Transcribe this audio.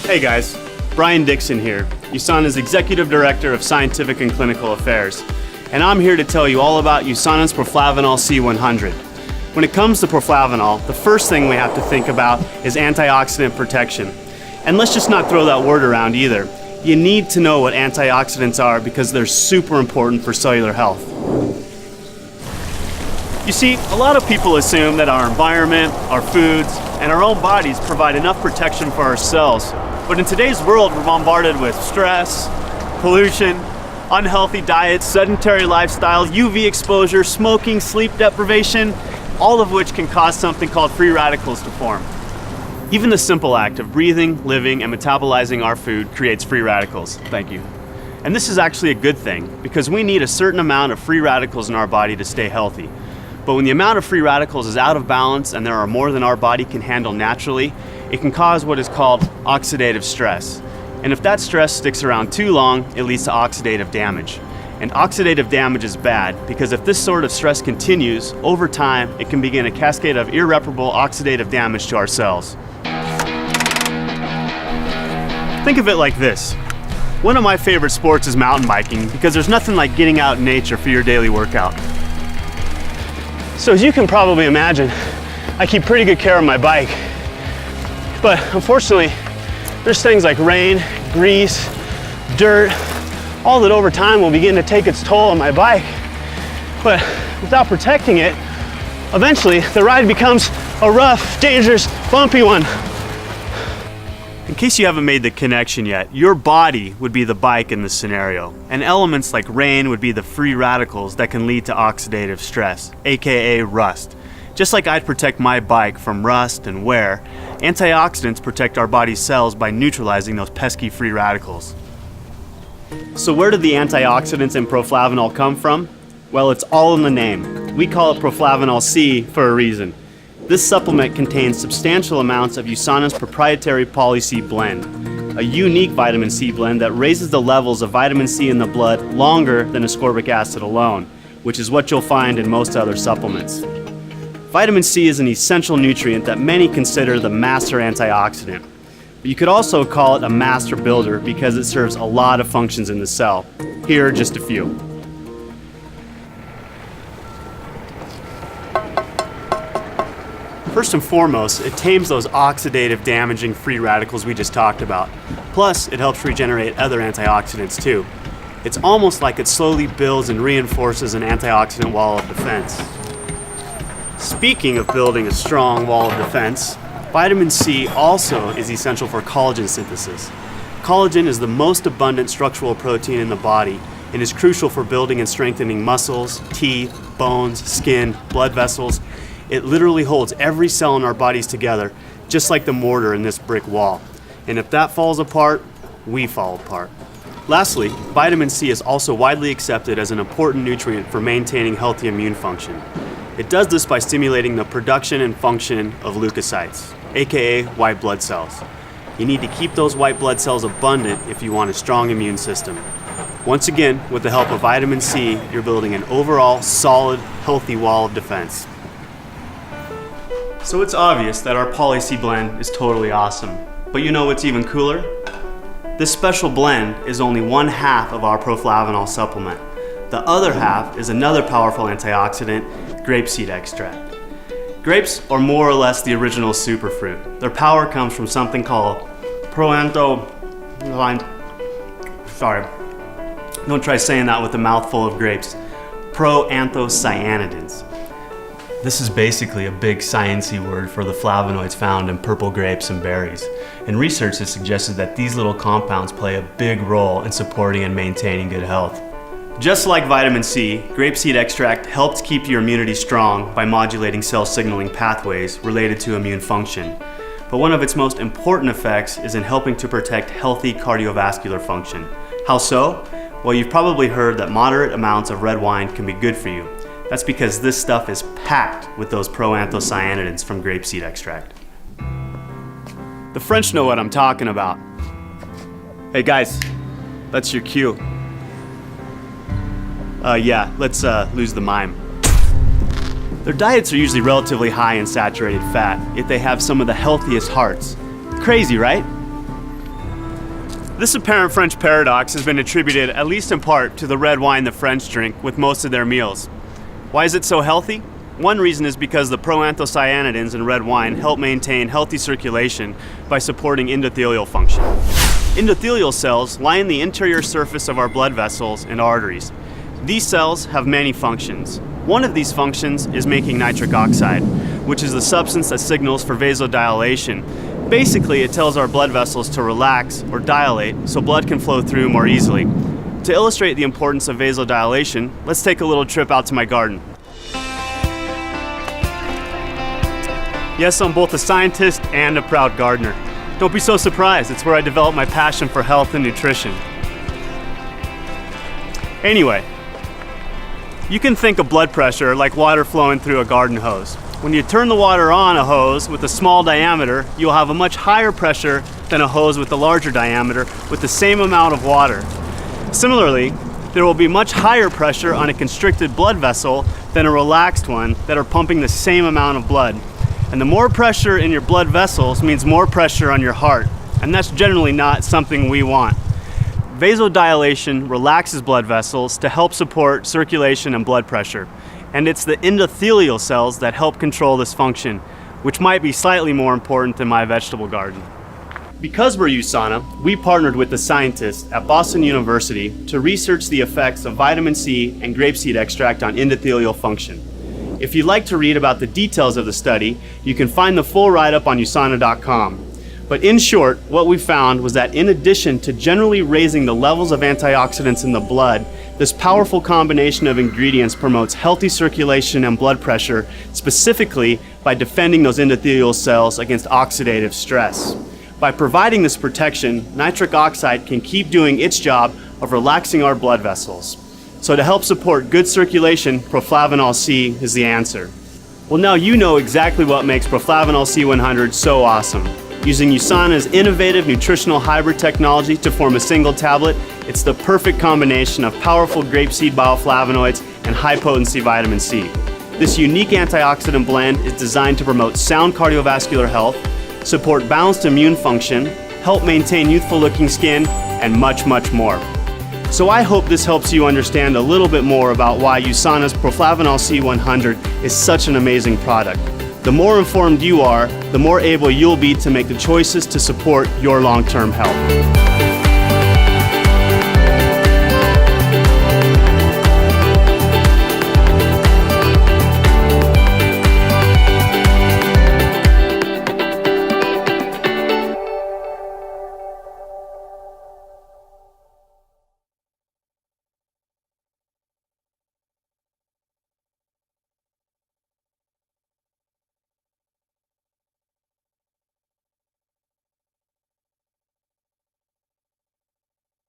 Hey guys, Brian Dixon here, USANA's Executive Director of Scientific and Clinical Affairs, and I'm here to tell you all about USANA's Proflavanol C100. When it comes to Proflavanol, the first thing we have to think about is antioxidant protection. And let's just not throw that word around either. You need to know what antioxidants are because they're super important for cellular health. You see, a lot of people assume that our environment, our foods, and our own bodies provide enough protection for our cells. But in today's world, we're bombarded with stress, pollution, unhealthy diets, sedentary lifestyle, UV exposure, smoking, sleep deprivation, all of which can cause something called free radicals to form. Even the simple act of breathing, living, and metabolizing our food creates free radicals. Thank you. And this is actually a good thing because we need a certain amount of free radicals in our body to stay healthy. But when the amount of free radicals is out of balance and there are more than our body can handle naturally, it can cause what is called oxidative stress. And if that stress sticks around too long, it leads to oxidative damage. And oxidative damage is bad because if this sort of stress continues, over time, it can begin a cascade of irreparable oxidative damage to our cells. Think of it like this. One of my favorite sports is mountain biking because there's nothing like getting out in nature for your daily workout. So as you can probably imagine, I keep pretty good care of my bike. But unfortunately, there's things like rain, grease, dirt, all that over time will begin to take its toll on my bike. But without protecting it, eventually the ride becomes a rough, dangerous, bumpy one. In case you haven't made the connection yet, your body would be the bike in this scenario, and elements like rain would be the free radicals that can lead to oxidative stress, aka rust. Just like I'd protect my bike from rust and wear, antioxidants protect our body's cells by neutralizing those pesky free radicals. So where did the antioxidants in Proflavanol come from? Well, it's all in the name. We call it Proflavanol C for a reason. This supplement contains substantial amounts of USANA's proprietary Poly-C blend, a unique vitamin C blend that raises the levels of vitamin C in the blood longer than ascorbic acid alone, which is what you'll find in most other supplements. Vitamin C is an essential nutrient that many consider the master antioxidant. But you could also call it a master builder because it serves a lot of functions in the cell. Here are just a few. First and foremost, it tames those oxidative damaging free radicals we just talked about. Plus, it helps regenerate other antioxidants too. It's almost like it slowly builds and reinforces an antioxidant wall of defense. Speaking of building a strong wall of defense, vitamin C also is essential for collagen synthesis. Collagen is the most abundant structural protein in the body and is crucial for building and strengthening muscles, teeth, bones, skin, blood vessels. It literally holds every cell in our bodies together, just like the mortar in this brick wall. And if that falls apart, we fall apart. Lastly, vitamin C is also widely accepted as an important nutrient for maintaining healthy immune function. It does this by stimulating the production and function of leukocytes, aka white blood cells. You need to keep those white blood cells abundant if you want a strong immune system. Once again, with the help of vitamin C, you're building an overall solid, healthy wall of defense. So it's obvious that our Poly-C blend is totally awesome. But you know what's even cooler? This special blend is only one half of our Proflavanol supplement. The other half is another powerful antioxidant, grapeseed extract. Grapes are more or less the original superfruit. Their power comes from something called don't try saying that with a mouthful of grapes. Proanthocyanidins. This is basically a big sciencey word for the flavonoids found in purple grapes and berries. And research has suggested that these little compounds play a big role in supporting and maintaining good health. Just like vitamin C, grapeseed extract helps keep your immunity strong by modulating cell signaling pathways related to immune function. But one of its most important effects is in helping to protect healthy cardiovascular function. How so? Well, you've probably heard that moderate amounts of red wine can be good for you. That's because this stuff is packed with those proanthocyanidins from grapeseed extract. The French know what I'm talking about. Hey guys, that's your cue. Let's lose the mime. Their diets are usually relatively high in saturated fat, yet they have some of the healthiest hearts. Crazy, right? This apparent French paradox has been attributed, at least in part, to the red wine the French drink with most of their meals. Why is it so healthy? One reason is because the proanthocyanidins in red wine help maintain healthy circulation by supporting endothelial function. Endothelial cells line the interior surface of our blood vessels and arteries. These cells have many functions. One of these functions is making nitric oxide, which is the substance that signals for vasodilation. Basically, it tells our blood vessels to relax or dilate so blood can flow through more easily. To illustrate the importance of vasodilation, let's take a little trip out to my garden. Yes, I'm both a scientist and a proud gardener. Don't be so surprised, it's where I developed my passion for health and nutrition. Anyway, you can think of blood pressure like water flowing through a garden hose. When you turn the water on a hose with a small diameter, you'll have a much higher pressure than a hose with a larger diameter with the same amount of water. Similarly, there will be much higher pressure on a constricted blood vessel than a relaxed one that are pumping the same amount of blood. And the more pressure in your blood vessels means more pressure on your heart, and that's generally not something we want. Vasodilation relaxes blood vessels to help support circulation and blood pressure. And it's the endothelial cells that help control this function, which might be slightly more important than my vegetable garden. Because we're USANA, we partnered with the scientists at Boston University to research the effects of vitamin C and grapeseed extract on endothelial function. If you'd like to read about the details of the study, you can find the full write-up on USANA.com. But in short, what we found was that in addition to generally raising the levels of antioxidants in the blood, this powerful combination of ingredients promotes healthy circulation and blood pressure, specifically by defending those endothelial cells against oxidative stress. By providing this protection, nitric oxide can keep doing its job of relaxing our blood vessels. So to help support good circulation, Proflavanol C is the answer. Well, now you know exactly what makes Proflavanol C100 so awesome. Using USANA's innovative nutritional hybrid technology to form a single tablet, it's the perfect combination of powerful grapeseed bioflavonoids and high-potency vitamin C. This unique antioxidant blend is designed to promote sound cardiovascular health, support balanced immune function, help maintain youthful-looking skin, and much, much more. So I hope this helps you understand a little bit more about why USANA's Proflavanol C100 is such an amazing product. The more informed you are, the more able you'll be to make the choices to support your long-term health.